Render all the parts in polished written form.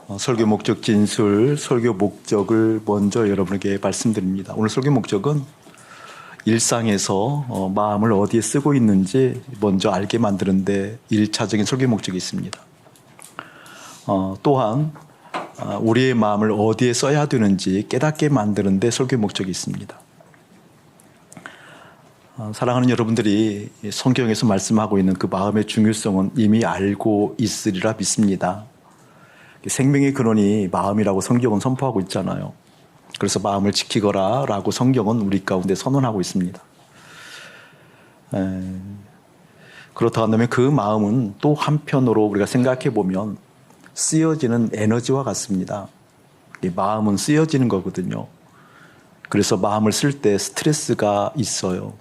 설교 목적 진술, 설교 목적을 먼저 여러분에게 말씀드립니다. 오늘 설교 목적은 일상에서 마음을 어디에 쓰고 있는지 먼저 알게 만드는데 1차적인 설교 목적이 있습니다. 또한 우리의 마음을 어디에 써야 되는지 깨닫게 만드는데 설교 목적이 있습니다. 사랑하는 여러분들이 성경에서 말씀하고 있는 그 마음의 중요성은 이미 알고 있으리라 믿습니다. 생명의 근원이 마음이라고 성경은 선포하고 있잖아요. 그래서 마음을 지키거라 라고 성경은 우리 가운데 선언하고 있습니다. 그렇다 한다면 그 마음은 또 한편으로 우리가 생각해 보면 쓰여지는 에너지와 같습니다. 마음은 쓰여지는 거거든요. 그래서 마음을 쓸 때 스트레스가 있어요.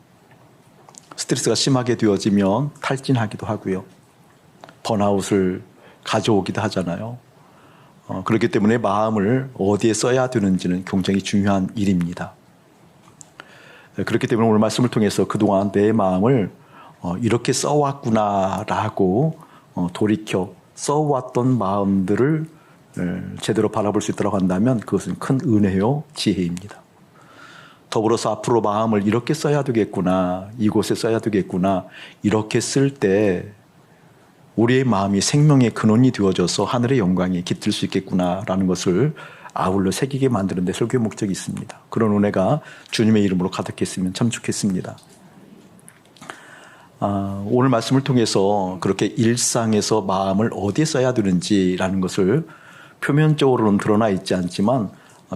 스트레스가 심하게 되어지면 탈진하기도 하고요. 번아웃을 가져오기도 하잖아요. 그렇기 때문에 마음을 어디에 써야 되는지는 굉장히 중요한 일입니다. 그렇기 때문에 오늘 말씀을 통해서 그동안 내 마음을 이렇게 써왔구나라고 돌이켜 써왔던 마음들을 제대로 바라볼 수 있도록 한다면 그것은 큰 은혜요 지혜입니다. 더불어서 앞으로 마음을 이렇게 써야 되겠구나, 이곳에 써야 되겠구나, 이렇게 쓸 때 우리의 마음이 생명의 근원이 되어져서 하늘의 영광에 깃들 수 있겠구나라는 것을 아울러 새기게 만드는 데 설교의 목적이 있습니다. 그런 은혜가 주님의 이름으로 가득했으면 참 좋겠습니다. 오늘 말씀을 통해서 그렇게 일상에서 마음을 어디에 써야 되는지라는 것을 표면적으로는 드러나 있지 않지만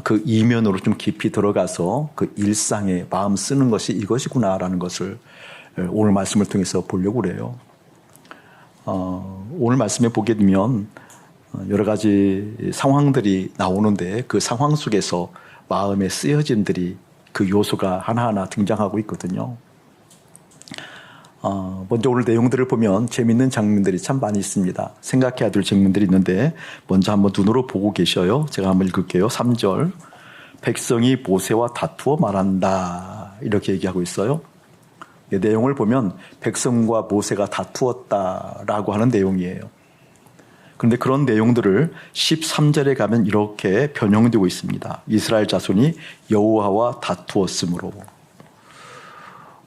그 이면으로 좀 깊이 들어가서 그 일상에 마음 쓰는 것이 이것이구나라는 것을 오늘 말씀을 통해서 보려고 그래요. 오늘 말씀에 보게 되면 여러 가지 상황들이 나오는데 그 상황 속에서 마음의 쓰여짐들이 그 요소가 하나하나 등장하고 있거든요. 먼저 오늘 내용들을 보면 재미있는 장면들이 참 많이 있습니다. 생각해야 될 장면들이 있는데 먼저 한번 눈으로 보고 계셔요. 제가 한번 읽을게요. 3절. 백성이 모세와 다투어 말한다. 이렇게 얘기하고 있어요. 내용을 보면 백성과 모세가 다투었다라고 하는 내용이에요. 그런데 그런 내용들을 13절에 가면 이렇게 변형되고 있습니다. 이스라엘 자손이 여호와와 다투었으므로.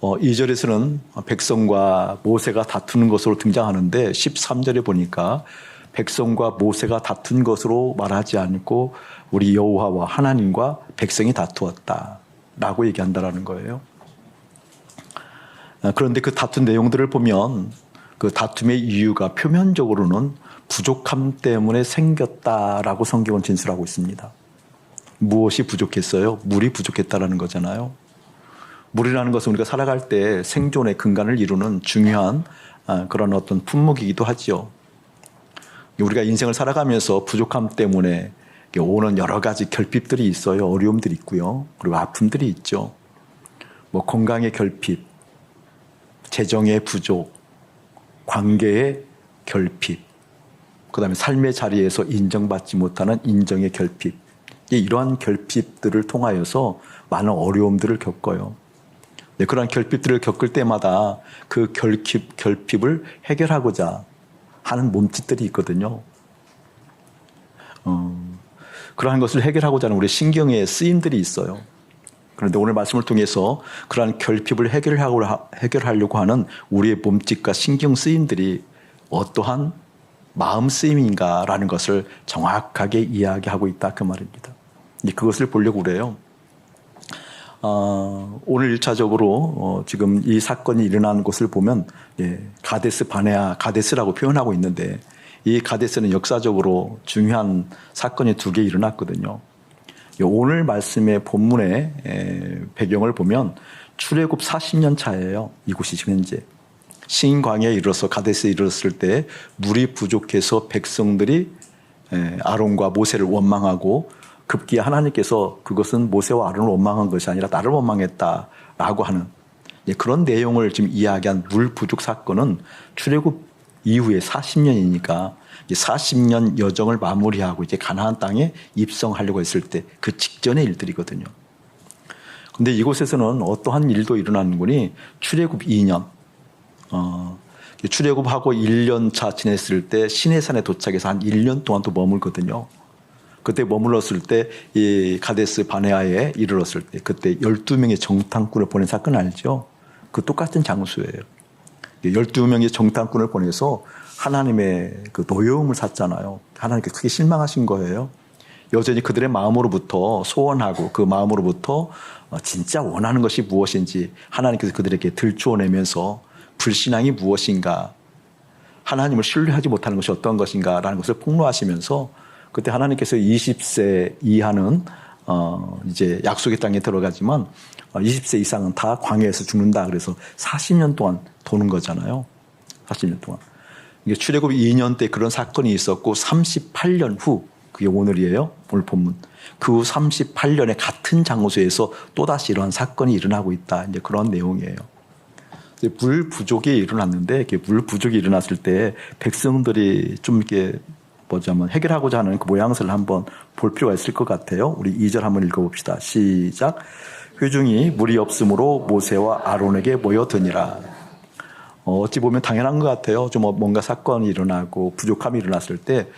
2절에서는 백성과 모세가 다투는 것으로 등장하는데 13절에 보니까 백성과 모세가 다툰 것으로 말하지 않고 우리 여호와와 하나님과 백성이 다투었다라고 얘기한다라는 거예요. 그런데 그 다툰 내용들을 보면 그 다툼의 이유가 표면적으로는 부족함 때문에 생겼다라고 성경은 진술하고 있습니다. 무엇이 부족했어요? 물이 부족했다라는 거잖아요. 물이라는 것은 우리가 살아갈 때 생존의 근간을 이루는 중요한 그런 어떤 품목이기도 하죠. 우리가 인생을 살아가면서 부족함 때문에 오는 여러 가지 결핍들이 있어요. 어려움들이 있고요. 그리고 아픔들이 있죠. 뭐 건강의 결핍, 재정의 부족, 관계의 결핍, 그 다음에 삶의 자리에서 인정받지 못하는 인정의 결핍, 이러한 결핍들을 통하여서 많은 어려움들을 겪어요. 네, 그러한 결핍들을 겪을 때마다 그 결핍을 해결하고자 하는 몸짓들이 있거든요. 그러한 것을 해결하고자 하는 우리 신경의 쓰임들이 있어요. 그런데 오늘 말씀을 통해서 그러한 결핍을 해결하려고 하는 우리의 몸짓과 신경 쓰임들이 어떠한 마음 쓰임인가라는 것을 정확하게 이야기하고 있다 그 말입니다. 그것을 보려고 그래요. 오늘 1차적으로 지금 이 사건이 일어난 곳을 보면 가데스 바네아 가데스라고 표현하고 있는데 이 가데스는 역사적으로 중요한 사건이 2개 일어났거든요. 오늘 말씀의 본문의 배경을 보면 출애굽 40년 차예요. 이곳이 지금 현재. 신 광야에 이르러서 가데스에 이르렀을 때 물이 부족해서 백성들이 아론과 모세를 원망하고 급기야 하나님께서 그것은 모세와 아론을 원망한 것이 아니라 나를 원망했다라고 하는 그런 내용을 지금 이야기한 물 부족 사건은 출애굽 이후에 40년이니까 40년 여정을 마무리하고 이제 가나안 땅에 입성하려고 했을 때 그 직전의 일들이거든요. 그런데 이곳에서는 어떠한 일도 일어나는 거니 출애굽 2년 출애굽하고 1년 차 지냈을 때 시내산에 도착해서 한 1년 동안 또 머물거든요. 그때 머물렀을 때 이 가데스 바네아에 이르렀을 때 그때 12명의 정탐꾼을 보낸 사건 알죠? 그 똑같은 장소예요. 12명의 정탐꾼을 보내서 하나님의 그 노여움을 샀잖아요. 하나님께 크게 실망하신 거예요. 여전히 그들의 마음으로부터 소원하고 그 마음으로부터 진짜 원하는 것이 무엇인지 하나님께서 그들에게 들추어내면서 불신앙이 무엇인가, 하나님을 신뢰하지 못하는 것이 어떤 것인가라는 것을 폭로하시면서 그때 하나님께서 20세 이하는 이제 약속의 땅에 들어가지만 20세 이상은 다 광야에서 죽는다. 그래서 40년 동안 도는 거잖아요. 40년 동안. 이게 출애굽 2년 때 그런 사건이 있었고 38년 후, 그게 오늘이에요. 오늘 본문. 그 후 38년에 같은 장소에서 또다시 이러한 사건이 일어나고 있다. 이제 그런 내용이에요. 물 부족이 일어났는데, 이렇게 물 부족이 일어났을 때 백성들이 좀 이렇게 뭐냐면 해결하고자 하는 그 모양새를 한번 볼 필요가 있을 것 같아요. 우리 2절 한번 읽어봅시다. 시작. 회중이 물이 없으므로 모세와 아론에게 모여드니라. 어찌 보면 당연한 것 같아요. 좀 뭔가 사건이 일어나고 부족함이 일어났을 때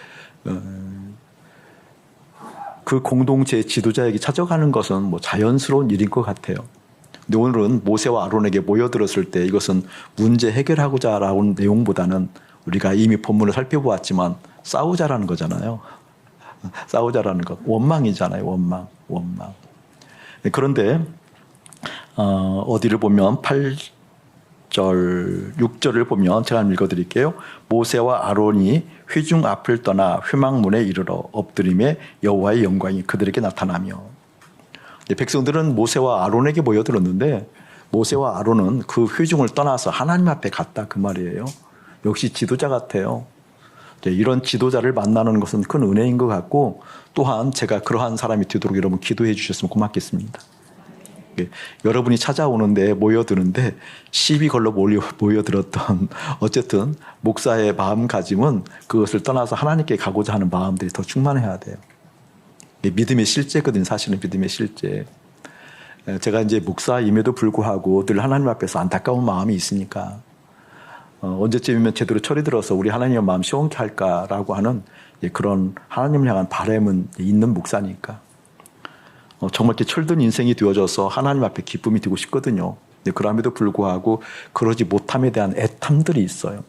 그 공동체의 지도자에게 찾아가는 것은 뭐 자연스러운 일인 것 같아요. 근데 오늘은 모세와 아론에게 모여들었을 때 이것은 문제 해결하고자 라는 내용보다는 우리가 이미 본문을 살펴보았지만 싸우자라는 거잖아요. 싸우자라는 것. 원망이잖아요. 원망. 그런데 어디를 보면 8절, 6절을 보면 제가 읽어드릴게요. 모세와 아론이 회중 앞을 떠나 회막문에 이르러 엎드림에 여호와의 영광이 그들에게 나타나며. 백성들은 모세와 아론에게 모여들었는데 모세와 아론은 그 회중을 떠나서 하나님 앞에 갔다 그 말이에요. 역시 지도자 같아요. 이런 지도자를 만나는 것은 큰 은혜인 것 같고 또한 제가 그러한 사람이 되도록 여러분 기도해 주셨으면 고맙겠습니다. 여러분이 찾아오는데 모여드는데 시비 걸러 모여들었던 어쨌든 목사의 마음가짐은 그것을 떠나서 하나님께 가고자 하는 마음들이 더 충만해야 돼요. 믿음의 실제거든요. 사실은 믿음의 실제. 제가 이제 목사임에도 불구하고 늘 하나님 앞에서 안타까운 마음이 있으니까 언제쯤이면 제대로 철이 들어서 우리 하나님의 마음 시원케 할까라고 하는 그런 하나님을 향한 바람은 있는 목사니까 정말 이렇게 철든 인생이 되어져서 하나님 앞에 기쁨이 되고 싶거든요. 그럼에도 불구하고 그러지 못함에 대한 애탐들이 있어요.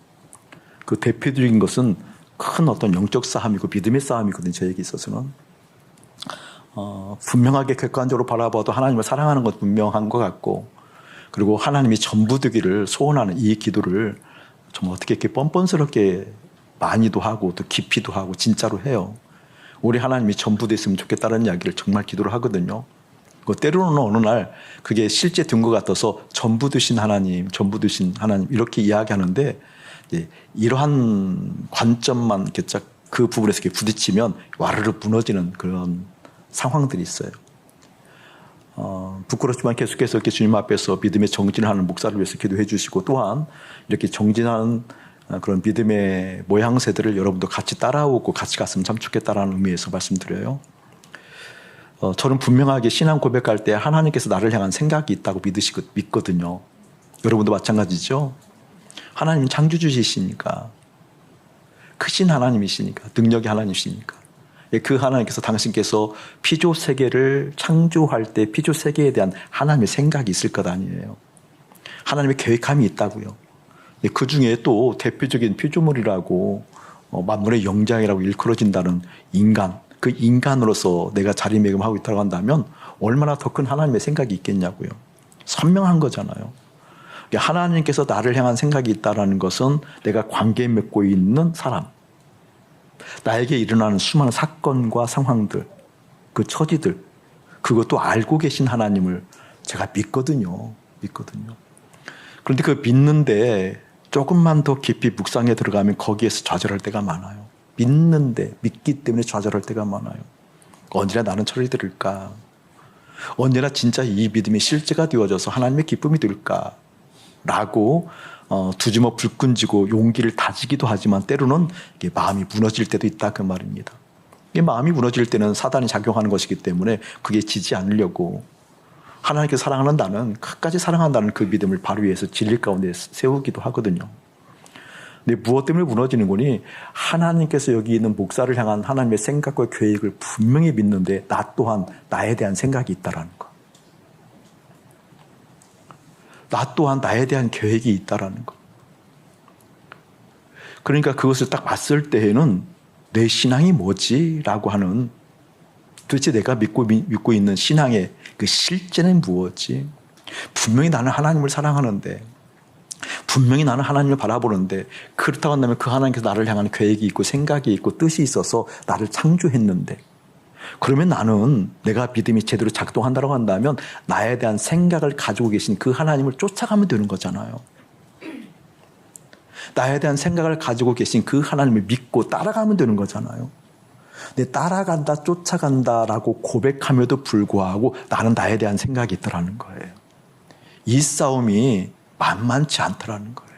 그 대표적인 것은 큰 어떤 영적 싸움이고 믿음의 싸움이거든요. 저에게 있어서는. 분명하게 객관적으로 바라봐도 하나님을 사랑하는 건 분명한 것 같고 그리고 하나님이 전부 되기를 소원하는 이 기도를 정말 어떻게 이렇게 뻔뻔스럽게 많이도 하고 또 깊이도 하고 진짜로 해요. 우리 하나님이 전부 됐으면 좋겠다는 이야기를 정말 기도를 하거든요. 때로는 어느 날 그게 실제 된 것 같아서 전부 되신 하나님, 전부 되신 하나님 이렇게 이야기하는데 이러한 관점만 이렇게 그 부분에서 이렇게 부딪히면 와르르 무너지는 그런 상황들이 있어요. 부끄럽지만 계속해서 이렇게 주님 앞에서 믿음의 정진을 하는 목사를 위해서 기도해 주시고 또한 이렇게 정진하는 그런 믿음의 모양새들을 여러분도 같이 따라오고 같이 갔으면 참 좋겠다라는 의미에서 말씀드려요. 저는 분명하게 신앙 고백할 때 하나님께서 나를 향한 생각이 있다고 믿거든요. 여러분도 마찬가지죠? 하나님은 창조주시니까 크신 하나님이시니까 능력의 하나님이시니까 그 하나님께서 당신께서 피조 세계를 창조할 때 피조 세계에 대한 하나님의 생각이 있을 것 아니에요. 하나님의 계획함이 있다고요. 그 중에 또 대표적인 피조물이라고 만물의 영장이라고 일컬어진다는 인간, 그 인간으로서 내가 자리매김하고 있다고 한다면 얼마나 더 큰 하나님의 생각이 있겠냐고요. 선명한 거잖아요. 하나님께서 나를 향한 생각이 있다는 것은 내가 관계 맺고 있는 사람, 나에게 일어나는 수많은 사건과 상황들, 그 처지들, 그것도 알고 계신 하나님을 제가 믿거든요. 그런데 그 믿는데 조금만 더 깊이 묵상에 들어가면 거기에서 좌절할 때가 많아요. 믿기 때문에 좌절할 때가 많아요. 언제나 나는 철이 들을까? 언제나 진짜 이 믿음이 실제가 되어져서 하나님의 기쁨이 될까? 라고 두지모 불끈지고 용기를 다지기도 하지만 때로는 이게 마음이 무너질 때도 있다 그 말입니다. 이게 마음이 무너질 때는 사단이 작용하는 것이기 때문에 그게 지지 않으려고 하나님께 사랑하는 나는 끝까지 사랑한다는 그 믿음을 바로 위에서 진리 가운데 세우기도 하거든요. 근데 무엇 때문에 무너지는 거니? 하나님께서 여기 있는 목사를 향한 하나님의 생각과 계획을 분명히 믿는데 나 또한 나에 대한 생각이 있다라는 거. 나 또한 나에 대한 계획이 있다라는 거. 그러니까 그것을 딱 봤을 때에는 내 신앙이 뭐지? 라고 하는 도대체 내가 믿고 있는 신앙의 그 실제는 무엇이지? 분명히 나는 하나님을 사랑하는데 분명히 나는 하나님을 바라보는데 그렇다고 한다면 그 하나님께서 나를 향한 계획이 있고 생각이 있고 뜻이 있어서 나를 창조했는데 그러면 나는 내가 믿음이 제대로 작동한다고 한다면 나에 대한 생각을 가지고 계신 그 하나님을 쫓아가면 되는 거잖아요. 나에 대한 생각을 가지고 계신 그 하나님을 믿고 따라가면 되는 거잖아요. 근데 따라간다, 쫓아간다라고 고백함에도 불구하고 나는 나에 대한 생각이 있더라는 거예요. 이 싸움이 만만치 않더라는 거예요.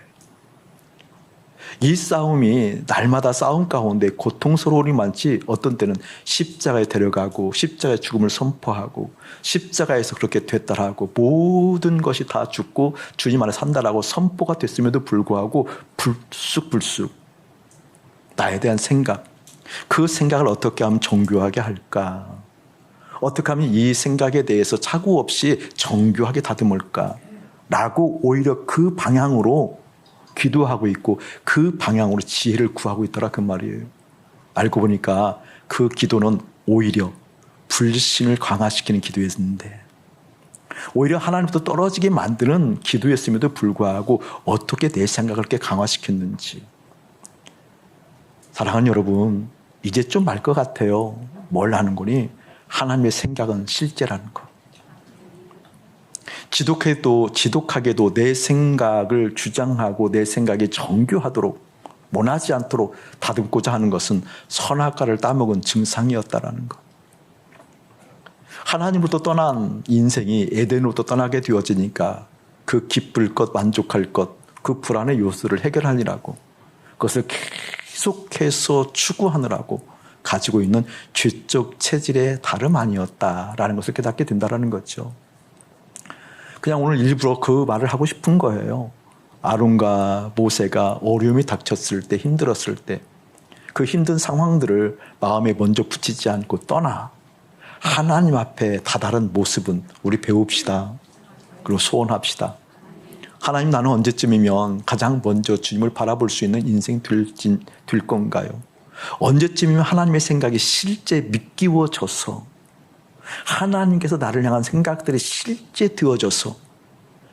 이 싸움이 날마다 싸움 가운데 고통스러움이 많지 어떤 때는 십자가에 데려가고 십자가의 죽음을 선포하고 십자가에서 그렇게 됐다라고 모든 것이 다 죽고 주님 안에 산다라고 선포가 됐음에도 불구하고 불쑥불쑥 나에 대한 생각, 그 생각을 어떻게 하면 정교하게 할까? 어떻게 하면 이 생각에 대해서 착오 없이 정교하게 다듬을까? 라고 오히려 그 방향으로 기도하고 있고 그 방향으로 지혜를 구하고 있더라 그 말이에요. 알고 보니까 그 기도는 오히려 불신을 강화시키는 기도였는데 오히려 하나님부터 떨어지게 만드는 기도였음에도 불구하고 어떻게 내 생각을 이렇게 강화시켰는지. 사랑하는 여러분, 이제 좀 알 것 같아요. 뭘 하는 거니? 하나님의 생각은 실제라는 거. 지독하게도 내 생각을 주장하고 내 생각이 정교하도록 원하지 않도록 다듬고자 하는 것은 선악과를 따먹은 증상이었다라는 것. 하나님으로부터 떠난 인생이 에덴으로부터 떠나게 되어지니까 그 기쁠 것, 만족할 것, 그 불안의 요소를 해결하느라고 그것을 계속해서 추구하느라고 가지고 있는 죄적 체질의 다름 아니었다라는 것을 깨닫게 된다는 거죠. 그냥 오늘 일부러 그 말을 하고 싶은 거예요. 아론과 모세가 어려움이 닥쳤을 때, 힘들었을 때 그 힘든 상황들을 마음에 먼저 붙이지 않고 떠나 하나님 앞에 다다른 모습은 우리 배웁시다. 그리고 소원합시다. 하나님, 나는 언제쯤이면 가장 먼저 주님을 바라볼 수 있는 인생이 될 건가요? 언제쯤이면 하나님의 생각이 실제 믿기워져서 하나님께서 나를 향한 생각들이 실제 되어져서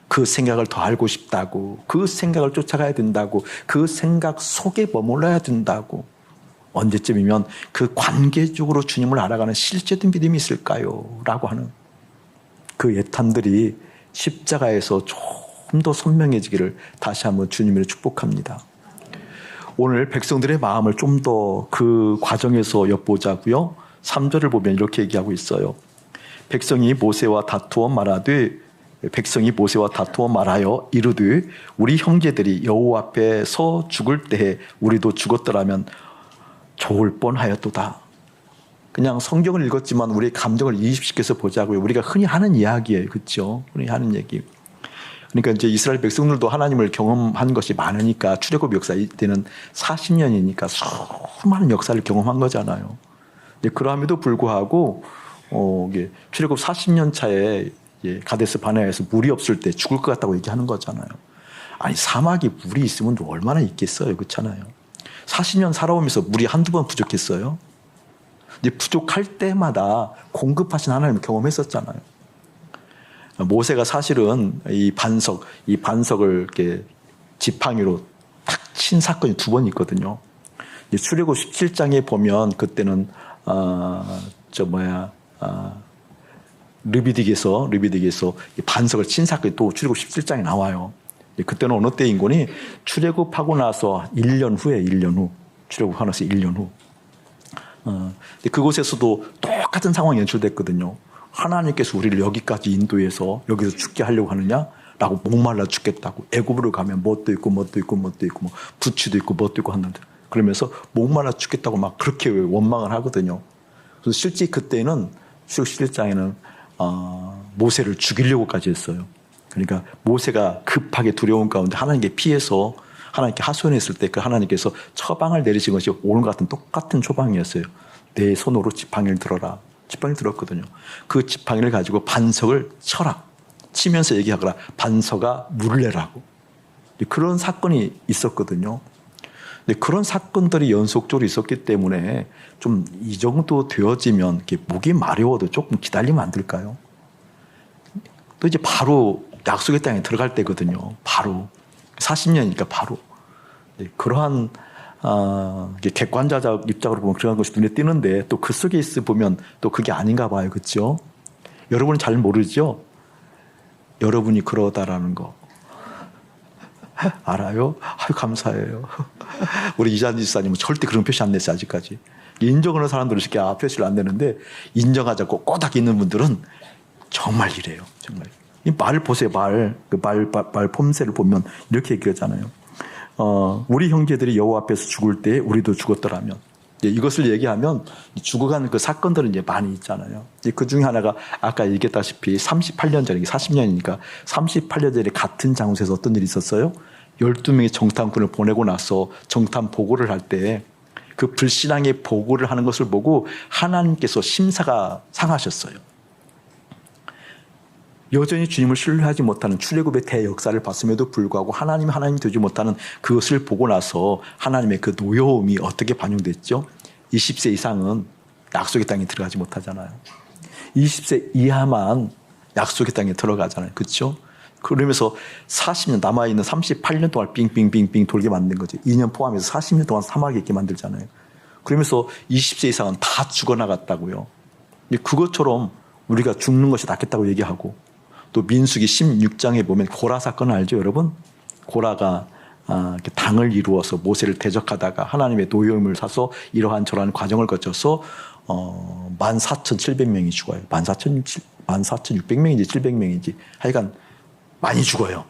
그 생각을 더 알고 싶다고, 그 생각을 쫓아가야 된다고, 그 생각 속에 머물러야 된다고, 언제쯤이면 그 관계적으로 주님을 알아가는 실제된 믿음이 있을까요? 라고 하는 그 예탄들이 십자가에서 좀 더 선명해지기를 다시 한번 주님으로 축복합니다. 오늘 백성들의 마음을 좀 더 그 과정에서 엿보자고요. 3절을 보면 이렇게 얘기하고 있어요. 백성이 모세와 다투어 말하여 이르되 우리 형제들이 여호와 앞에 서 죽을 때에 우리도 죽었더라면 좋을 뻔하였도다. 그냥 성경을 읽었지만 우리의 감정을 이입시켜서 보자고요. 우리가 흔히 하는 이야기예요. 그렇죠? 흔히 하는 얘기. 그러니까 이제 이스라엘 백성들도 하나님을 경험한 것이 많으니까 출애굽 역사 이때는 40년이니까 수많은 역사를 경험한 거잖아요. 그럼에도 불구하고 이게 출애굽 40년 차에 가데스 바네아에서 물이 없을 때 죽을 것 같다고 얘기하는 거잖아요. 아니 사막에 물이 있으면 얼마나 있겠어요, 그렇잖아요. 40년 살아오면서 물이 한두 번 부족했어요. 이제 부족할 때마다 공급하신 하나님을 경험했었잖아요. 모세가 사실은 이 반석을 이렇게 지팡이로 탁 친 사건이 2번 있거든요. 출애굽 17장에 보면 그때는 르비딕에서 반석을 친 사건이 또 출애굽 17장에 나와요. 그때는 어느 때인 거니? 출애굽하고 나서 1년 후 출애굽하고 나서 1년 후 그곳에서도 똑같은 상황이 연출됐거든요. 하나님께서 우리를 여기까지 인도해서 여기서 죽게 하려고 하느냐라고 목말라 죽겠다고. 애굽으로 가면 뭣도 있고 부추도 있고 뭣도 있고 하는데 그러면서 목말라 죽겠다고 막 그렇게 원망을 하거든요. 그래서 실제 그때는 출애굽 11장에는 모세를 죽이려고까지 했어요. 그러니까 모세가 급하게 두려운 가운데 하나님께 피해서 하나님께 하소연했을 때 그 하나님께서 처방을 내리신 것이 오늘 같은 똑같은 처방이었어요. 내 손으로 지팡이를 들어라. 지팡이를 들었거든요. 그 지팡이를 가지고 반석을 쳐라. 치면서 얘기하거라. 반석아 물을 내라고. 그런 사건이 있었거든요. 근데 그런 사건들이 연속적으로 있었기 때문에 좀 이 정도 되어지면 목이 마려워도 조금 기다리면 안 될까요? 또 이제 바로 약속의 땅에 들어갈 때거든요. 바로 40년이니까 바로. 그러한 객관자적 입장으로 보면 그런 것이 눈에 띄는데 또 그 속에 있어 보면 또 그게 아닌가 봐요. 그렇죠? 여러분은 잘 모르죠? 여러분이 그러다라는 거. 알아요? 아유, 감사해요. 우리 이잔지 지사님은 절대 그런 표시 안 냈어요, 아직까지. 인정하는 사람들은 쉽게 표시를 안 내는데 인정하자고 꼬닥 있는 분들은 정말 이래요. 정말. 이 말 보세요, 말. 그 말 폼새를 보면 이렇게 얘기하잖아요. 우리 형제들이 여호와 앞에서 죽을 때 우리도 죽었더라면. 이것을 얘기하면 죽어가는 그 사건들은 이제 많이 있잖아요. 그 중에 하나가 아까 얘기했다시피 38년 전에, 40년이니까 38년 전에 같은 장소에서 어떤 일이 있었어요? 12명의 정탐꾼을 보내고 나서 정탐 보고를 할 때 그 불신앙의 보고를 하는 것을 보고 하나님께서 심사가 상하셨어요. 여전히 주님을 신뢰하지 못하는 출애굽의 대역사를 봤음에도 불구하고 하나님이 되지 못하는 그것을 보고 나서 하나님의 그 노여움이 어떻게 반영됐죠? 20세 이상은 약속의 땅에 들어가지 못하잖아요. 20세 이하만 약속의 땅에 들어가잖아요. 그렇죠? 그러면서 40년 남아있는 38년 동안 빙빙빙빙 돌게 만든 거죠. 2년 포함해서 40년 동안 사막에 있게 만들잖아요. 그러면서 20세 이상은 다 죽어나갔다고요. 그것처럼 우리가 죽는 것이 낫겠다고 얘기하고 또 민수기 16장에 보면 고라 사건 알죠, 여러분? 고라가 당을 이루어서 모세를 대적하다가 하나님의 노여움을 사서 이러한 저러한 과정을 거쳐서 14,700명이 죽어요. 14,600명인지 700명인지 하여간 많이 죽어요.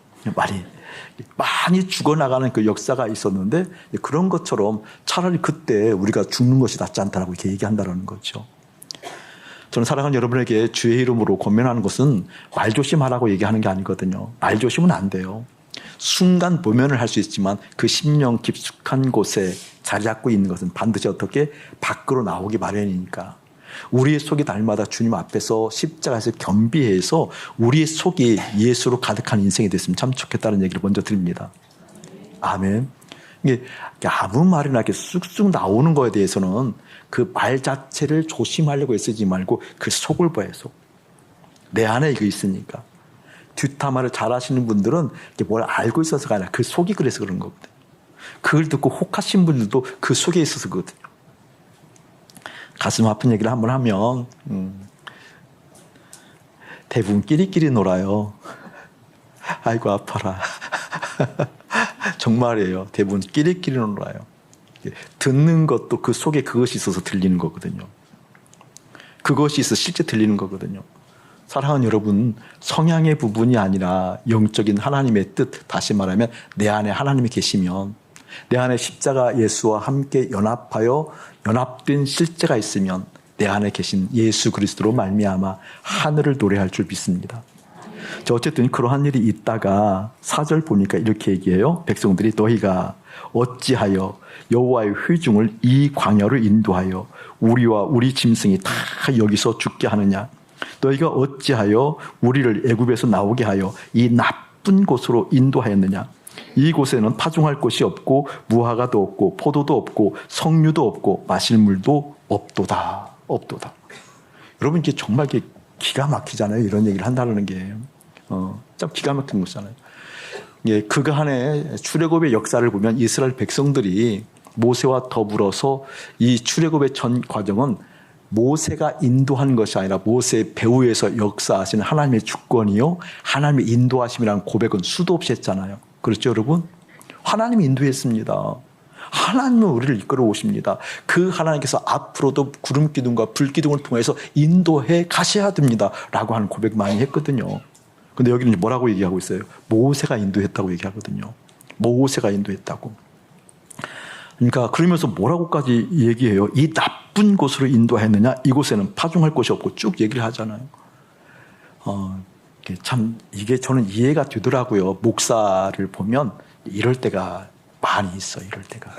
많이 죽어나가는 그 역사가 있었는데 그런 것처럼 차라리 그때 우리가 죽는 것이 낫지 않다라고 이렇게 얘기한다는 거죠. 저는 사랑하는 여러분에게 주의 이름으로 권면하는 것은 말조심하라고 얘기하는 게 아니거든요. 말조심은 안 돼요. 순간 모면을 할 수 있지만 그 심령 깊숙한 곳에 자리 잡고 있는 것은 반드시 어떻게 밖으로 나오기 마련이니까. 우리의 속이 날마다 주님 앞에서 십자가에서 겸비해서 우리의 속이 예수로 가득한 인생이 됐으면 참 좋겠다는 얘기를 먼저 드립니다. 아멘. 이게 아무 말이나 이렇게 쑥쑥 나오는 거에 대해서는 그 말 자체를 조심하려고 애쓰지 말고 그 속을 봐야 속. 내 안에 이거 있으니까. 뒷담화를 잘 하시는 분들은 뭘 알고 있어서가 아니라 그 속이 그래서 그런 거거든요. 그걸 듣고 혹하신 분들도 그 속에 있어서 그거거든요. 가슴 아픈 얘기를 한번 하면 대부분 끼리끼리 놀아요. 아이고 아파라. 정말이에요. 대부분 끼리끼리 놀아요. 듣는 것도 그 속에 그것이 있어서 들리는 거거든요. 그것이 있어 실제 들리는 거거든요. 사랑하는 여러분, 성향의 부분이 아니라 영적인 하나님의 뜻, 다시 말하면 내 안에 하나님이 계시면 내 안에 십자가 예수와 함께 연합된 실제가 있으면 내 안에 계신 예수 그리스도로 말미암아 하늘을 노래할 줄 믿습니다. 어쨌든 그러한 일이 있다가 4절 보니까 이렇게 얘기해요. 백성들이 너희가 어찌하여 여호와의 회중을 이 광야로 인도하여 우리와 우리 짐승이 다 여기서 죽게 하느냐. 너희가 어찌하여 우리를 애굽에서 나오게 하여 이 나쁜 곳으로 인도하였느냐. 이곳에는 파종할 곳이 없고 무화과도 없고 포도도 없고 석류도 없고 마실 물도 없도다. 여러분 이게 정말 기가 막히잖아요. 이런 얘기를 한다는 게 참 기가 막힌 것이잖아요. 그간의 출애굽의 역사를 보면 이스라엘 백성들이 모세와 더불어서 이 출애굽의 전 과정은 모세가 인도한 것이 아니라 모세의 배후에서 역사하시는 하나님의 주권이요 하나님의 인도하심이라는 고백은 수도 없이 했잖아요. 그렇죠, 여러분? 하나님이 인도했습니다. 하나님은 우리를 이끌어 오십니다. 그 하나님께서 앞으로도 구름 기둥과 불 기둥을 통해서 인도해 가셔야 됩니다. 라고 하는 고백 많이 했거든요. 근데 여기는 뭐라고 얘기하고 있어요? 모세가 인도했다고 얘기하거든요. 모세가 인도했다고. 그러니까 그러면서 뭐라고까지 얘기해요? 이 나쁜 곳으로 인도했느냐? 이곳에는 파종할 곳이 없고 쭉 얘기를 하잖아요. 참 이게 저는 이해가 되더라고요. 목사를 보면 이럴 때가 많이 있어, 이럴 때가.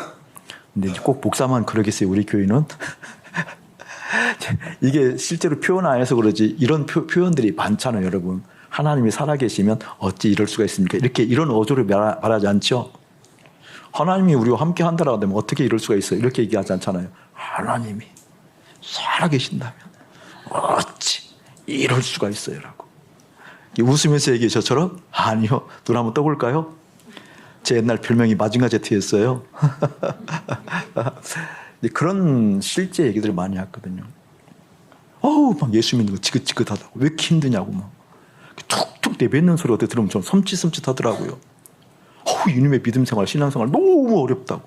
근데 이제 꼭 목사만 그러겠어요, 우리 교회는. 이게 실제로 표현 안 해서 그러지 이런 표현들이 많잖아요, 여러분. 하나님이 살아계시면 어찌 이럴 수가 있습니까? 이렇게 이런 어조를 말하지 않죠. 하나님이 우리와 함께 한다라고 하면 어떻게 이럴 수가 있어요? 이렇게 얘기하지 않잖아요. 하나님이 살아계신다면 어찌 이럴 수가 있어요? 라고. 웃으면서 얘기해 저처럼? 아니요. 눈 한번 떠볼까요? 제 옛날 별명이 마징가 제트였어요. 그런 실제 얘기들을 많이 했거든요. 막 예수 믿는 거 지긋지긋하다고. 왜 이렇게 힘드냐고 막. 툭툭 내뱉는 소리 어떻게 들으면 좀 섬찟섬찟 하더라고요. 이놈의 믿음 생활, 신앙 생활 너무 어렵다고.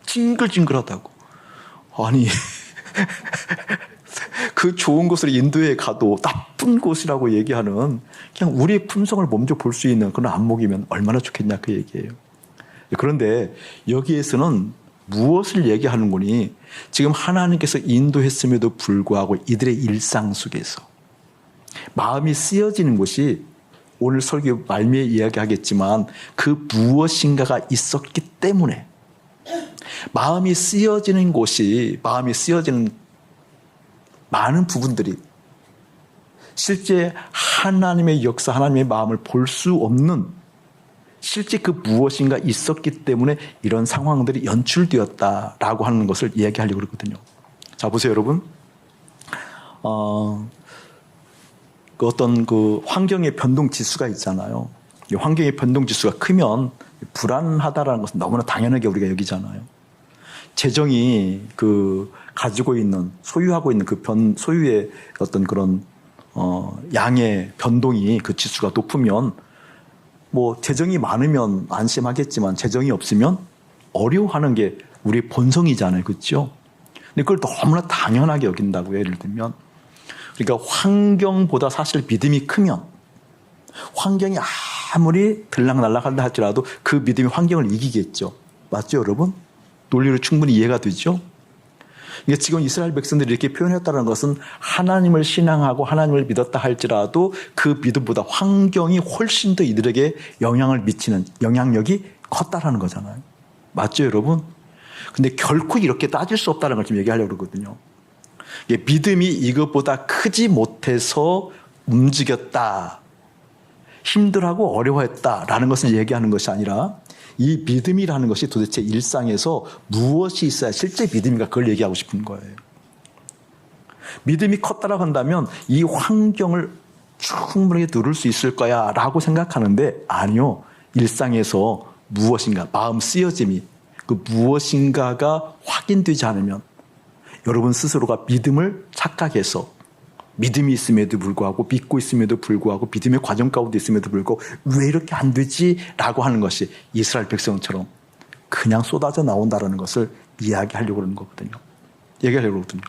징글징글하다고. 아니, 그 좋은 곳을 인도에 가도 나쁜 곳이라고 얘기하는 그냥 우리의 품성을 먼저 볼 수 있는 그런 안목이면 얼마나 좋겠냐 그 얘기예요. 그런데 여기에서는 무엇을 얘기하는 거니? 지금 하나님께서 인도했음에도 불구하고 이들의 일상 속에서 마음이 쓰여지는 것이 오늘 설교 말미에 이야기하겠지만 그 무엇인가가 있었기 때문에 마음이 쓰여지는 곳이 마음이 쓰여지는 많은 부분들이 실제 하나님의 역사, 하나님의 마음을 볼 수 없는 실제 그 무엇인가 있었기 때문에 이런 상황들이 연출되었다라고 하는 것을 이야기하려고 그러거든요. 자, 보세요, 여러분. 어떤 그 환경의 변동 지수가 있잖아요. 이 환경의 변동 지수가 크면 불안하다라는 것은 너무나 당연하게 우리가 여기잖아요. 재정이 그 가지고 있는 소유하고 있는 그 소유의 어떤 그런 양의 변동이 그 지수가 높으면 뭐 재정이 많으면 안심하겠지만 재정이 없으면 어려워하는 게 우리의 본성이잖아요, 그렇죠? 근데 그걸 너무나 당연하게 여긴다고요. 예를 들면 그러니까 환경보다 사실 믿음이 크면 환경이 아무리 들락날락한다 할지라도 그 믿음이 환경을 이기겠죠. 맞죠, 여러분? 논리로 충분히 이해가 되죠? 그러니까 지금 이스라엘 백성들이 이렇게 표현했다는 것은 하나님을 신앙하고 하나님을 믿었다 할지라도 그 믿음보다 환경이 훨씬 더 이들에게 영향을 미치는 영향력이 컸다라는 거잖아요. 맞죠, 여러분? 근데 결코 이렇게 따질 수 없다는 걸 좀 얘기하려고 그러거든요. 믿음이 이것보다 크지 못해서 움직였다, 힘들하고 어려워했다라는 것을 얘기하는 것이 아니라 이 믿음이라는 것이 도대체 일상에서 무엇이 있어야 실제 믿음인가 그걸 얘기하고 싶은 거예요. 믿음이 컸다라고 한다면 이 환경을 충분히 누를 수 있을 거야 라고 생각하는데 아니요. 일상에서 무엇인가 마음 쓰여짐이 그 무엇인가가 확인되지 않으면 여러분 스스로가 믿음을 착각해서 믿음이 있음에도 불구하고 믿고 있음에도 불구하고 믿음의 과정 가운데 있음에도 불구하고 왜 이렇게 안 되지? 라고 하는 것이 이스라엘 백성처럼 그냥 쏟아져 나온다는 것을 이야기하려고 하는 거거든요. 얘기하려고 하거든요.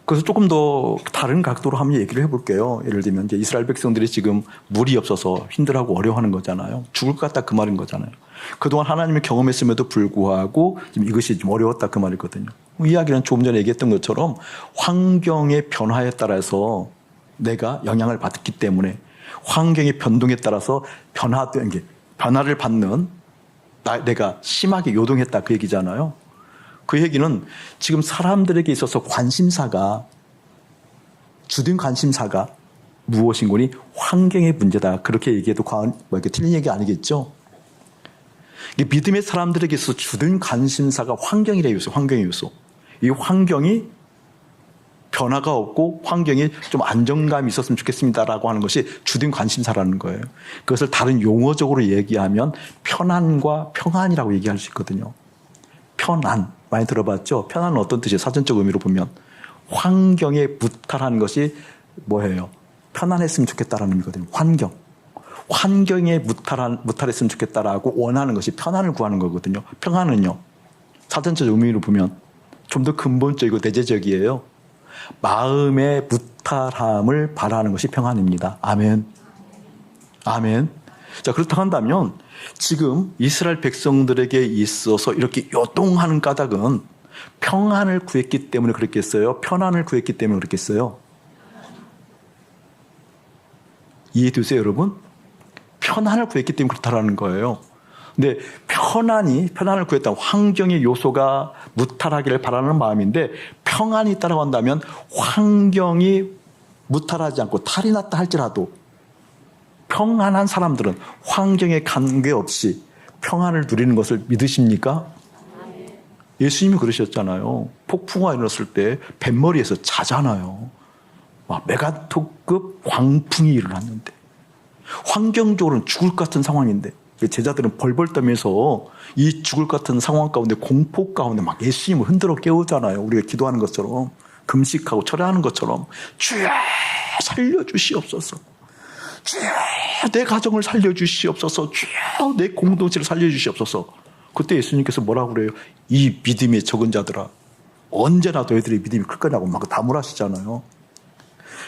그래서 조금 더 다른 각도로 한번 얘기를 해볼게요. 예를 들면 이제 이스라엘 백성들이 지금 물이 없어서 힘들어하고 어려워하는 거잖아요. 죽을 것 같다 그 말인 거잖아요. 그동안 하나님을 경험했음에도 불구하고 지금 이것이 좀 어려웠다 그 말이거든요. 이야기는 조금 전에 얘기했던 것처럼 환경의 변화에 따라서 내가 영향을 받기 때문에 환경의 변동에 따라서 변화를 받는 내가 심하게 요동했다 그 얘기잖아요. 그 얘기는 지금 사람들에게 있어서 주된 관심사가 무엇인 거니? 환경의 문제다. 그렇게 얘기해도 이렇게 틀린 얘기 아니겠죠? 믿음의 사람들에게 있어서 주된 관심사가 환경이라는 요소, 환경의 요소. 이 환경이 변화가 없고 환경이 좀 안정감이 있었으면 좋겠습니다라고 하는 것이 주된 관심사라는 거예요. 그것을 다른 용어적으로 얘기하면 편안과 평안이라고 얘기할 수 있거든요. 편안, 많이 들어봤죠? 편안은 어떤 뜻이에요? 사전적 의미로 보면 환경에 무탈하는 것이 뭐예요? 편안했으면 좋겠다라는 의미거든요. 환경에 무탈했으면 좋겠다라고 원하는 것이 편안을 구하는 거거든요. 평안은요, 사전적 의미로 보면 좀 더 근본적이고 내재적이에요. 마음의 무탈함을 바라는 것이 평안입니다. 아멘. 아멘. 자, 그렇다고 한다면 지금 이스라엘 백성들에게 있어서 이렇게 요동하는 까닭은 평안을 구했기 때문에 그랬겠어요? 편안을 구했기 때문에 그랬겠어요? 이해되세요, 여러분? 편안을 구했기 때문에 그렇다라는 거예요. 근데 편안을 구했다. 환경의 요소가 무탈하기를 바라는 마음인데 평안이 있다고 한다면 환경이 무탈하지 않고 탈이 났다 할지라도 평안한 사람들은 환경에 관계없이 평안을 누리는 것을 믿으십니까? 예수님이 그러셨잖아요. 폭풍우가 일어났을 때 뱃머리에서 자잖아요. 막 메가톤급 광풍이 일어났는데 환경적으로는 죽을 것 같은 상황인데 제자들은 벌벌 떨면서 이 죽을 것 같은 상황 가운데 공포 가운데 막 예수님을 흔들어 깨우잖아요. 우리가 기도하는 것처럼 금식하고 철회하는 것처럼 주여 살려주시옵소서. 주여 내 가정을 살려주시옵소서. 주여 내 공동체를 살려주시옵소서. 그때 예수님께서 뭐라고 그래요? 이 믿음의 적은 자들아 언제나 너희들의 믿음이 클 거냐고 막 다물하시잖아요.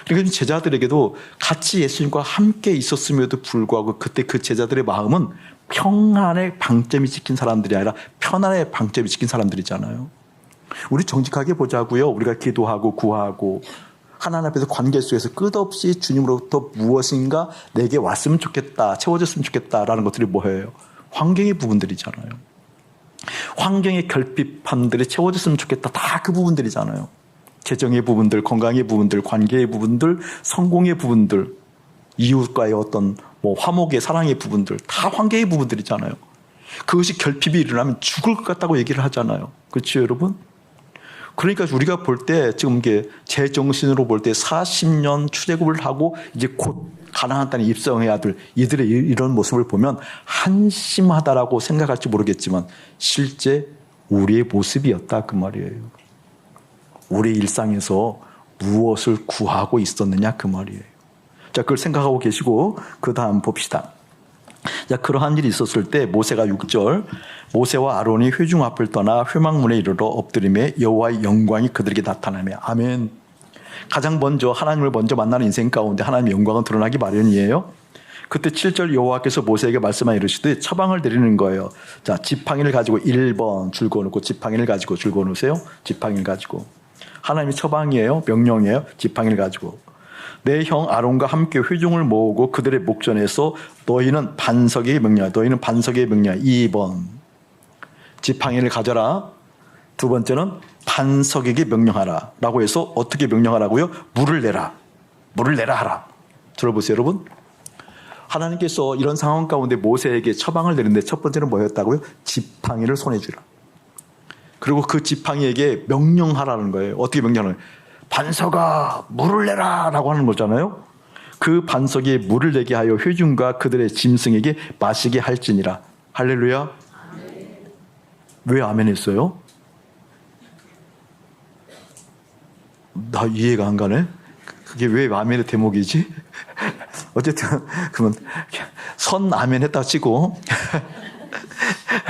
그러니까 제자들에게도 같이 예수님과 함께 있었음에도 불구하고 그때 그 제자들의 마음은 평안의 방점이 찍힌 사람들이 아니라 편안의 방점이 찍힌 사람들이잖아요. 우리 정직하게 보자고요. 우리가 기도하고 구하고 하나님 앞에서 관계 속에서 끝없이 주님으로부터 무엇인가 내게 왔으면 좋겠다, 채워졌으면 좋겠다라는 것들이 뭐예요? 환경의 부분들이잖아요. 환경의 결핍함들이 채워졌으면 좋겠다. 다 그 부분들이잖아요. 재정의 부분들, 건강의 부분들, 관계의 부분들, 성공의 부분들, 이웃과의 어떤 화목의 사랑의 부분들, 다 환경의 부분들이잖아요. 그것이 결핍이 일어나면 죽을 것 같다고 얘기를 하잖아요. 그렇죠, 여러분? 그러니까 우리가 볼 때 지금 이게 제 정신으로 볼 때 40년 출애굽을 하고 이제 곧 가나안 땅에 입성해야 될 이들의 이런 모습을 보면 한심하다라고 생각할지 모르겠지만 실제 우리의 모습이었다 그 말이에요. 우리 일상에서 무엇을 구하고 있었느냐 그 말이에요. 자, 그걸 생각하고 계시고 그 다음 봅시다. 자, 그러한 일이 있었을 때 모세가 6절 모세와 아론이 회중 앞을 떠나 회막문에 이르러 엎드리매 여호와의 영광이 그들에게 나타나며 아멘. 가장 먼저 하나님을 먼저 만나는 인생 가운데 하나님의 영광은 드러나기 마련이에요. 그때 7절 여호와께서 모세에게 말씀하여 이르시되 처방을 드리는 거예요. 자, 지팡이를 가지고 1번 줄 그어놓고 지팡이를 가지고 줄 그어놓으세요. 지팡이를 가지고 하나님의 처방이에요. 명령이에요. 지팡이를 가지고 내 형 아론과 함께 회중을 모으고 그들의 목전에서 너희는 반석의 명령이야. 너희는 반석의 명령이야. 2번 지팡이를 가져라. 두 번째는 반석에게 명령하라 라고 해서 어떻게 명령하라고요? 물을 내라. 물을 내라 하라. 들어보세요 여러분. 하나님께서 이런 상황 가운데 모세에게 처방을 내리는데 첫 번째는 뭐였다고요? 지팡이를 손에 주라. 그리고 그 지팡이에게 명령하라는 거예요. 어떻게 명령하는 거예요? 반석아 물을 내라 라고 하는 거잖아요. 그 반석에 물을 내게 하여 회중과 그들의 짐승에게 마시게 할지니라. 할렐루야. 아멘. 왜 아멘 했어요? 나 이해가 안 가네. 그게 왜 아멘의 대목이지? 어쨌든 그러면 선 아멘 했다 치고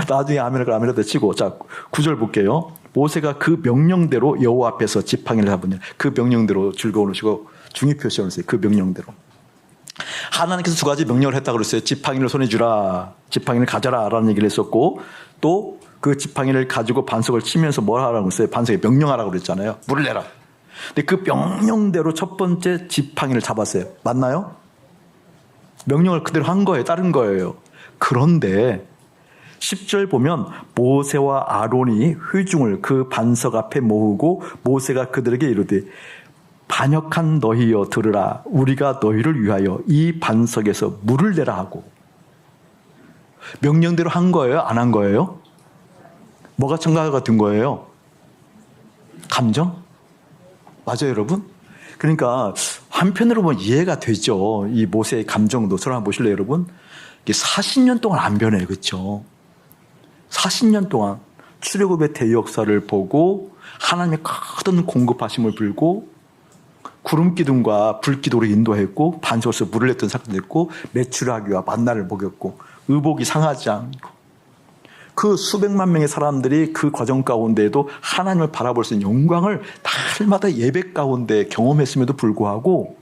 나중에 아멘을 치고 자 9절 볼게요. 모세가 그 명령대로 여호와 앞에서 지팡이를 잡으니 그 명령대로 즐거워하시고 중위 표시하세요. 그 명령대로 하나님께서 두 가지 명령을 했다고 그랬어요. 지팡이를 손에 주라, 지팡이를 가져라 라는 얘기를 했었고 또 그 지팡이를 가지고 반석을 치면서 뭘 하라고 했어요? 반석에 명령하라고 그랬잖아요. 물을 내라. 근데 그 명령대로 첫 번째 지팡이를 잡았어요. 맞나요? 명령을 그대로 한 거예요. 따른 거예요. 그런데 10절 보면 모세와 아론이 회중을 그 반석 앞에 모으고 모세가 그들에게 이르되 반역한 너희여 들으라. 우리가 너희를 위하여 이 반석에서 물을 내라 하고. 명령대로 한 거예요? 안 한 거예요? 뭐가 첨가가 된 거예요? 감정? 맞아요 여러분? 그러니까 한편으로 보면 이해가 되죠. 이 모세의 감정도. 저를 한번 보실래요 여러분? 이게 40년 동안 안 변해요. 그렇죠? 40년 동안 출애굽의 대역사를 보고 하나님의 큰 공급하심을 빌고 구름 기둥과 불 기도로 인도했고 반석에서 물을 냈던 사건도 있고 메추라기와 만나를 먹였고 의복이 상하지 않고 그 수백만 명의 사람들이 그 과정 가운데에도 하나님을 바라볼 수 있는 영광을 날마다 예배 가운데 경험했음에도 불구하고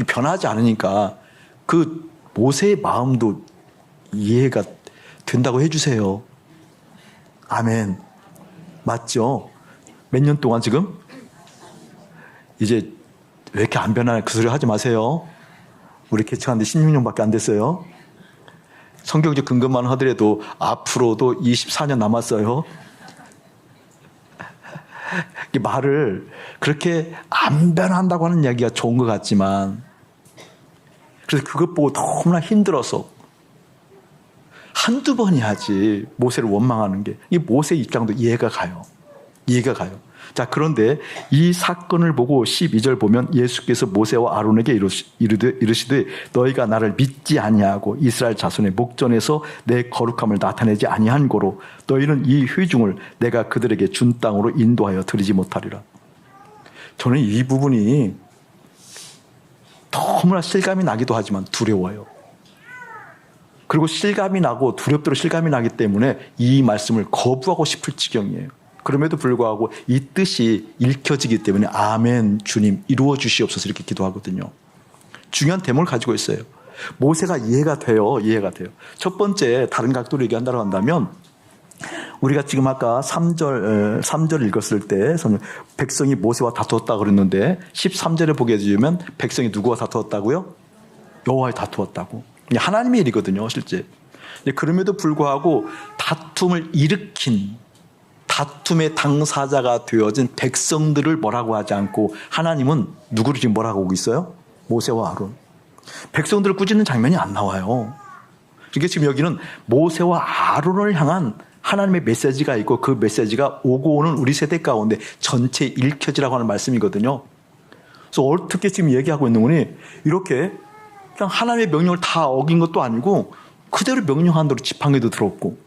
변하지 않으니까 그 모세의 마음도 이해가 된다고 해주세요. 아멘. 맞죠? 몇 년 동안 지금? 이제 왜 이렇게 안 변하냐 그 소리 하지 마세요. 우리 개척한 지 16년밖에 안 됐어요. 성경적 근거만 하더라도 앞으로도 24년 남았어요. 이 말을 그렇게 안 변한다고 하는 이야기가 좋은 것 같지만, 그래서 그것 보고 너무나 힘들어서 한두 번이 하지 모세를 원망하는 게, 이 모세의 입장도 이해가 가요. 이해가 가요. 자, 그런데 이 사건을 보고 12절 보면 예수께서 모세와 아론에게 이르시되 너희가 나를 믿지 아니하고 이스라엘 자손의 목전에서 내 거룩함을 나타내지 아니한 고로 너희는 이 회중을 내가 그들에게 준 땅으로 인도하여 드리지 못하리라. 저는 이 부분이 너무나 실감이 나기도 하지만 두려워요. 그리고 실감이 나고 두렵도록 실감이 나기 때문에 이 말씀을 거부하고 싶을 지경이에요. 그럼에도 불구하고 이 뜻이 읽혀지기 때문에 아멘 주님 이루어 주시옵소서 이렇게 기도하거든요. 중요한 대목을 가지고 있어요. 모세가 이해가 돼요. 첫 번째 다른 각도로 얘기한다고 한다면, 우리가 지금 아까 3절 읽었을 때 백성이 모세와 다투었다 그랬는데 13절에 보게 되면 백성이 누구와 다투었다고요? 여호와와 다투었다고. 하나님의 일이거든요, 실제. 그럼에도 불구하고 다툼을 일으킨, 다툼의 당사자가 되어진 백성들을 뭐라고 하지 않고 하나님은 누구를 지금 뭐라고 하고 있어요? 모세와 아론. 백성들을 꾸짖는 장면이 안 나와요. 그러니까 지금 여기는 모세와 아론을 향한 하나님의 메시지가 있고 그 메시지가 오고 오는 우리 세대 가운데 전체 읽혀지라고 하는 말씀이거든요. 그래서 어떻게 지금 얘기하고 있는 거니? 이렇게 그냥 하나님의 명령을 다 어긴 것도 아니고 그대로 명령한 대로 지팡이도 들었고,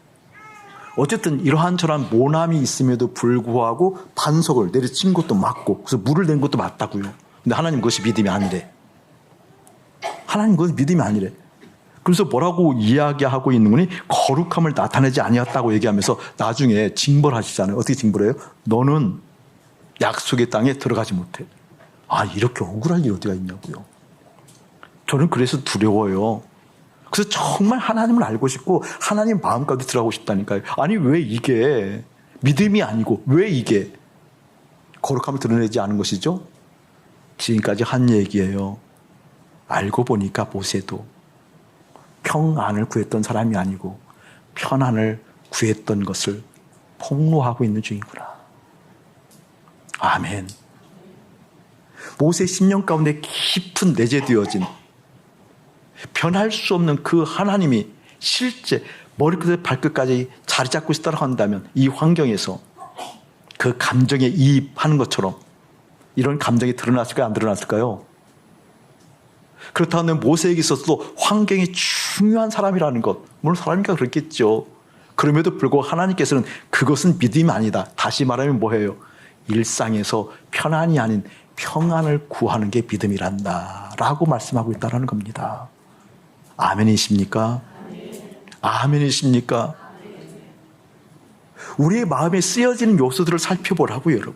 어쨌든 이러한 저러한 모함이 있음에도 불구하고 반석을 내리친 것도 맞고, 그래서 물을 낸 것도 맞다고요. 근데 하나님 그것이 믿음이 아니래. 하나님 그것이 믿음이 아니래. 그래서 뭐라고 이야기하고 있는 거니? 거룩함을 나타내지 아니었다고 얘기하면서 나중에 징벌하시잖아요. 어떻게 징벌해요? 너는 약속의 땅에 들어가지 못해. 아, 이렇게 억울할 일이 어디가 있냐고요. 저는 그래서 두려워요. 그래서 정말 하나님을 알고 싶고 하나님 마음까지 들어가고 싶다니까요. 아니 왜 이게 믿음이 아니고 왜 이게 거룩함을 드러내지 않은 것이죠? 지금까지 한 얘기예요. 알고 보니까 모세도 평안을 구했던 사람이 아니고 편안을 구했던 것을 폭로하고 있는 중이구나. 아멘. 모세의 심령 가운데 깊은 내재되어진 변할 수 없는 그 하나님이 실제 머리끝에서 발끝까지 자리 잡고 있다고 한다면 이 환경에서 그 감정에 이입하는 것처럼 이런 감정이 드러났을까요? 안 드러났을까요? 그렇다면 모세에게 있어서도 환경이 중요한 사람이라는 것, 물론 사람이니까 그렇겠죠. 그럼에도 불구하고 하나님께서는 그것은 믿음이 아니다. 다시 말하면 뭐예요? 일상에서 편안이 아닌 평안을 구하는 게 믿음이란다 라고 말씀하고 있다는 겁니다. 아멘이십니까? 아멘이십니까? 우리의 마음에 쓰여지는 요소들을 살펴보라고요, 여러분.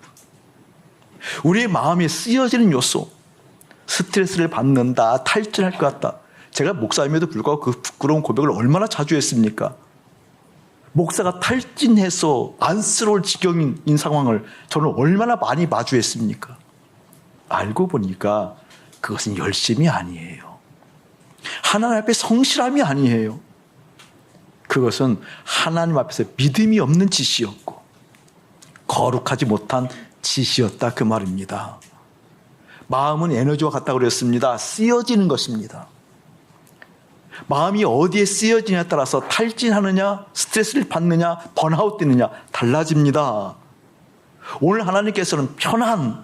우리의 마음에 쓰여지는 요소, 스트레스를 받는다, 탈진할 것 같다. 제가 목사임에도 불구하고 그 부끄러운 고백을 얼마나 자주 했습니까? 목사가 탈진해서 안쓰러울 지경인 상황을 저는 얼마나 많이 마주했습니까? 알고 보니까 그것은 열심이 아니에요. 하나님 앞에 성실함이 아니에요. 그것은 하나님 앞에서 믿음이 없는 짓이었고 거룩하지 못한 짓이었다 그 말입니다. 마음은 에너지와 같다고 그랬습니다. 쓰여지는 것입니다. 마음이 어디에 쓰여지냐에 따라서 탈진하느냐, 스트레스를 받느냐, 번아웃 되느냐 달라집니다. 오늘 하나님께서는 편한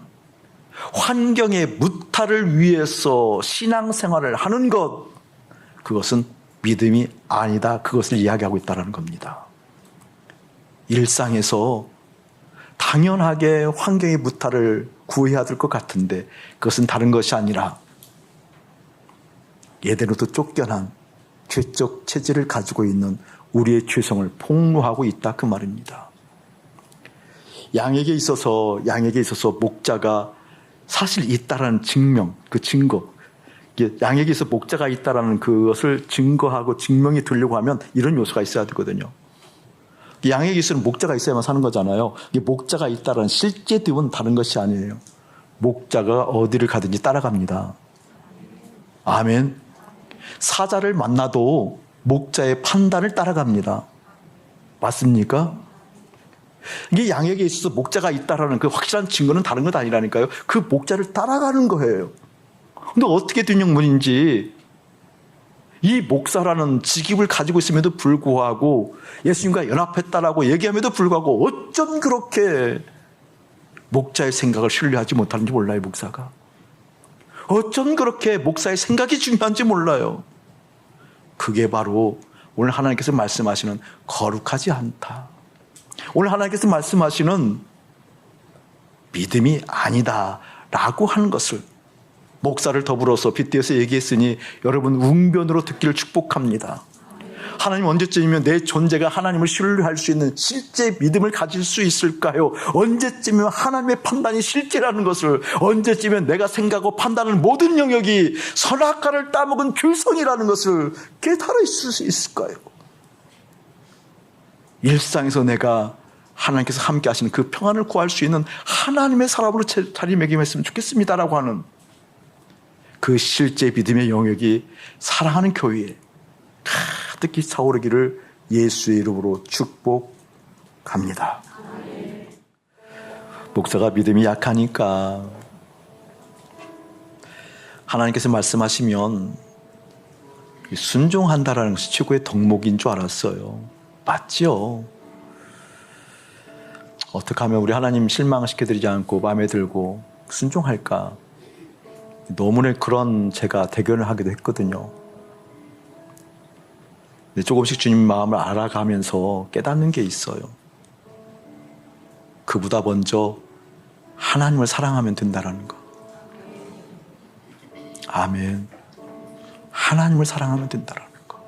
환경의 무탈을 위해서 신앙생활을 하는 것, 그것은 믿음이 아니다. 그것을 이야기하고 있다는 겁니다. 일상에서 당연하게 환경의 무탈을 구해야 될 것 같은데 그것은 다른 것이 아니라 예대로부터 쫓겨난 죄적 체질을 가지고 있는 우리의 죄성을 폭로하고 있다 그 말입니다. 양에게 있어서 목자가 사실 있다라는 증명, 그 증거, 양에게 있어 목자가 있다라는 그것을 증거하고 증명이 되려고 하면 이런 요소가 있어야 되거든요. 양에게 있으면 목자가 있어야만 사는 거잖아요. 목자가 있다라는 실제됨은 다른 것이 아니에요. 목자가 어디를 가든지 따라갑니다. 아멘. 사자를 만나도 목자의 판단을 따라갑니다. 맞습니까? 이게 양에게 있어서 목자가 있다라는 그 확실한 증거는 다른 것 아니라니까요. 그 목자를 따라가는 거예요. 근데 어떻게 된 영문인지 이 목사라는 직업을 가지고 있음에도 불구하고 예수님과 연합했다라고 얘기함에도 불구하고 어쩜 그렇게 목자의 생각을 신뢰하지 못하는지 몰라요, 목사가. 어쩜 그렇게 목사의 생각이 중요한지 몰라요. 그게 바로 오늘 하나님께서 말씀하시는 거룩하지 않다. 오늘 하나님께서 말씀하시는 믿음이 아니다라고 하는 것을 목사를 더불어서 빗대어서 얘기했으니 여러분 웅변으로 듣기를 축복합니다. 하나님 언제쯤이면 내 존재가 하나님을 신뢰할 수 있는 실제 믿음을 가질 수 있을까요? 언제쯤이면 하나님의 판단이 실제라는 것을, 언제쯤이면 내가 생각하고 판단하는 모든 영역이 선악과를 따먹은 교성이라는 것을 깨달을 수 있을까요? 일상에서 내가 하나님께서 함께 하시는 그 평안을 구할 수 있는 하나님의 사람으로 자리매김했으면 좋겠습니다라고 하는 그 실제 믿음의 영역이 사랑하는 교회에 가득히 차오르기를 예수의 이름으로 축복합니다. 목사가 믿음이 약하니까 하나님께서 말씀하시면 순종한다라는 것이 최고의 덕목인 줄 알았어요. 맞죠? 어떻게 하면 우리 하나님 실망시켜드리지 않고 마음에 들고 순종할까? 너무나 그런 제가 대견을 하기도 했거든요. 조금씩 주님 마음을 알아가면서 깨닫는 게 있어요. 그보다 먼저 하나님을 사랑하면 된다는 거. 아멘. 하나님을 사랑하면 된다는 거.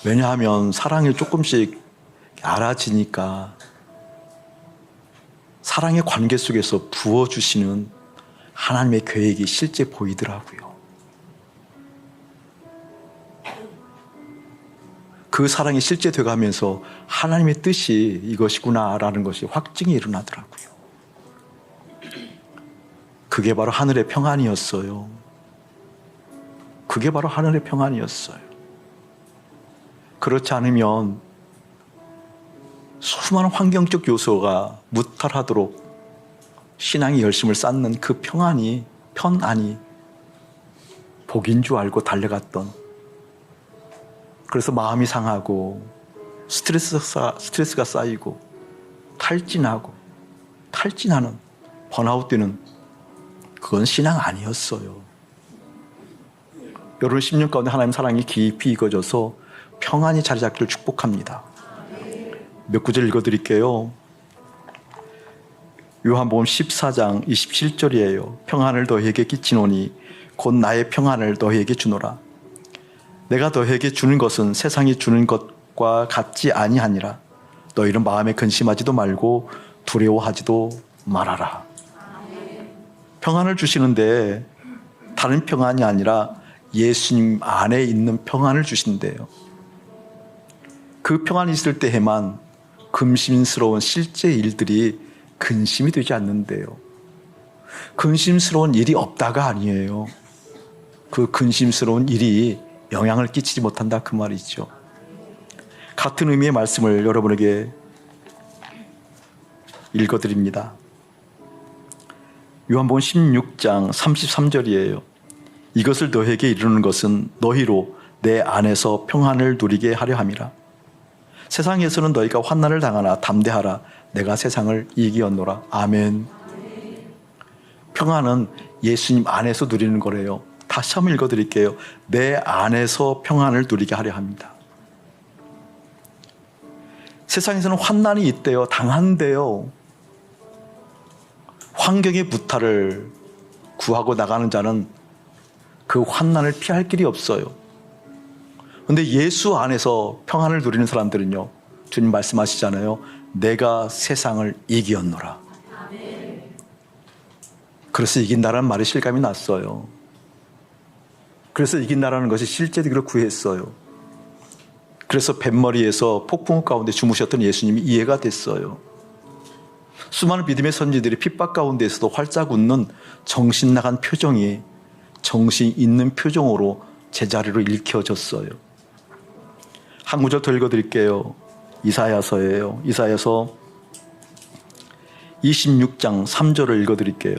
왜냐하면 사랑이 조금씩 알아지니까 사랑의 관계 속에서 부어주시는 하나님의 계획이 실제 보이더라고요. 그 사랑이 실제 돼가면서 하나님의 뜻이 이것이구나라는 것이 확증이 일어나더라고요. 그게 바로 하늘의 평안이었어요. 그게 바로 하늘의 평안이었어요. 그렇지 않으면 수많은 환경적 요소가 무탈하도록 신앙의 열심을 쌓는 그 편안이 복인 줄 알고 달려갔던, 그래서 마음이 상하고 스트레스가 쌓이고 탈진하는 번아웃되는, 그건 신앙 아니었어요. 여러분 10년 가운데 하나님 사랑이 깊이 익어져서 평안이 자리 잡기를 축복합니다. 몇 구절 읽어드릴게요. 요한복음 14장 27절이에요. 평안을 너희에게 끼치노니 곧 나의 평안을 너희에게 주노라. 내가 너희에게 주는 것은 세상이 주는 것과 같지 아니하니라. 너희는 마음에 근심하지도 말고 두려워하지도 말아라. 평안을 주시는데 다른 평안이 아니라 예수님 안에 있는 평안을 주신대요. 그 평안이 있을 때에만 근심스러운 실제 일들이 근심이 되지 않는데요. 근심스러운 일이 없다가 아니에요. 그 근심스러운 일이 영향을 끼치지 못한다, 그 말이죠. 같은 의미의 말씀을 여러분에게 읽어드립니다. 요한복음 16장 33절이에요. 이것을 너희에게 이루는 것은 너희로 내 안에서 평안을 누리게 하려 함이라. 세상에서는 너희가 환난을 당하나 담대하라. 내가 세상을 이기었노라. 아멘. 평안은 예수님 안에서 누리는 거래요. 다시 한번 읽어드릴게요. 내 안에서 평안을 누리게 하려 합니다. 세상에서는 환난이 있대요. 당한대요. 환경의 무탈을 구하고 나가는 자는 그 환난을 피할 길이 없어요. 그런데 예수 안에서 평안을 누리는 사람들은요, 주님 말씀하시잖아요. 내가 세상을 이기었노라. 그래서 이긴다라는 말이 실감이 났어요. 그래서 이긴다라는 것이 실제 되기를 구했어요. 그래서 뱃머리에서 폭풍 가운데 주무셨던 예수님이 이해가 됐어요. 수많은 믿음의 선지들이 핍박 가운데에서도 활짝 웃는 정신 나간 표정이 정신 있는 표정으로 제자리로 일켜졌어요. 한 구절 더 읽어드릴게요. 이사야서예요. 이사야서 26장 3절을 읽어드릴게요.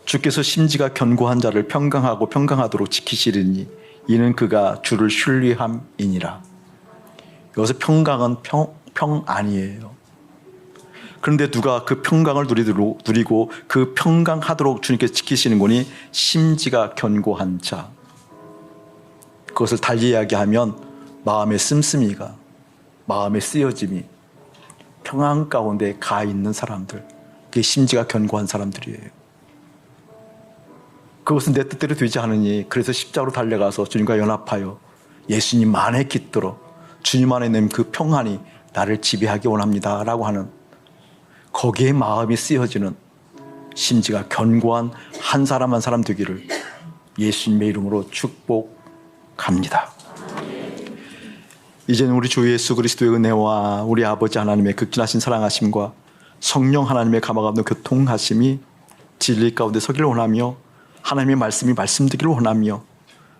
주께서 심지가 견고한 자를 평강하고 평강하도록 지키시리니 이는 그가 주를 신뢰함이니라. 여기서 평강은 평안이에요. 그런데 누가 그 평강을 누리고 그 평강하도록 주님께서 지키시는 거니 심지가 견고한 자. 그것을 달리 이야기하면 마음의 씀씀이가, 마음의 쓰여짐이 평안 가운데 가 있는 사람들, 그게 심지가 견고한 사람들이에요. 그것은 내 뜻대로 되지 않으니 그래서 십자가로 달려가서 주님과 연합하여 예수님 안에 깃들어 주님 안에 있는 그 평안이 나를 지배하기 원합니다 라고 하는, 거기에 마음이 쓰여지는 심지가 견고한 한 사람 한 사람 되기를 예수님의 이름으로 축복합니다. 이제는 우리 주 예수 그리스도의 은혜와 우리 아버지 하나님의 극진하신 사랑하심과 성령 하나님의 감화가 없는 교통하심이 진리 가운데 서기를 원하며 하나님의 말씀이 말씀되기를 원하며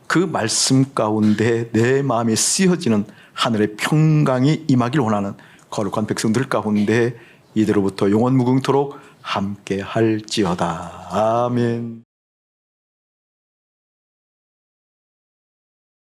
그 말씀 가운데 내 마음에 쓰여지는 하늘의 평강이 임하기를 원하는 거룩한 백성들 가운데 이대로부터 영원 무궁토록 함께 할지어다. 아멘.